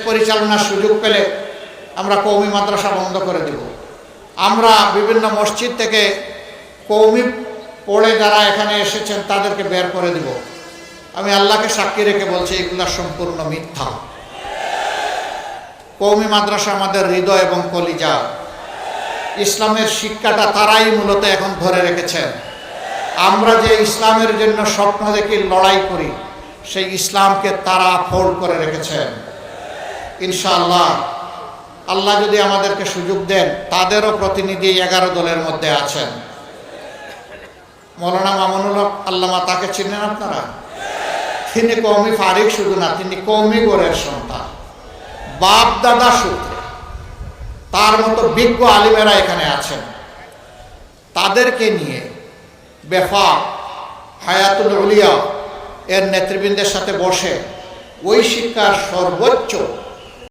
পরিচালনার সুযোগ পেলে আমরা কওমি মাদ্রাসা বন্ধ করে দেব। আমরা বিভিন্ন মসজিদ থেকে কওমি পড়ে যারা এখানে এসেছেন তাদেরকে বের করে দিব। আমি আল্লাহকে সাক্ষী রেখে বলছি এগুলা সম্পূর্ণ মিথ্যা। কওমি মাদ্রাসা আমাদের হৃদয় এবং কলিজা। ইসলামের শিক্ষাটা তারাই মূলত এখন ধরে রেখেছেন। আমরা যে ইসলামের জন্য স্বপ্ন দেখি, লড়াই করি, সেই ইসলামকে তারা ফোল্ড করে রেখেছেন। ইনশাআল্লাহ আল্লাহ যদি আমাদেরকে সুযোগ দেন, তাদেরও প্রতিনিধি 11 দলের মধ্যে আছেন। মৌলানা মামুনুল হক আল্লামা, তাকে চিনেন আপনারা? তিনি কওমি ফারিক শুধু না, তিনি কওমি গোরের সন্তান, বাপ দাদা সূত্রে। তার মতো বিজ্ঞ আলিমেরা এখানে আছেন। তাদেরকে নিয়ে বেফা হায়াতুল উলিয়া এর নেতৃবৃন্দের সাথে বসে ওই শিক্ষার সর্বোচ্চ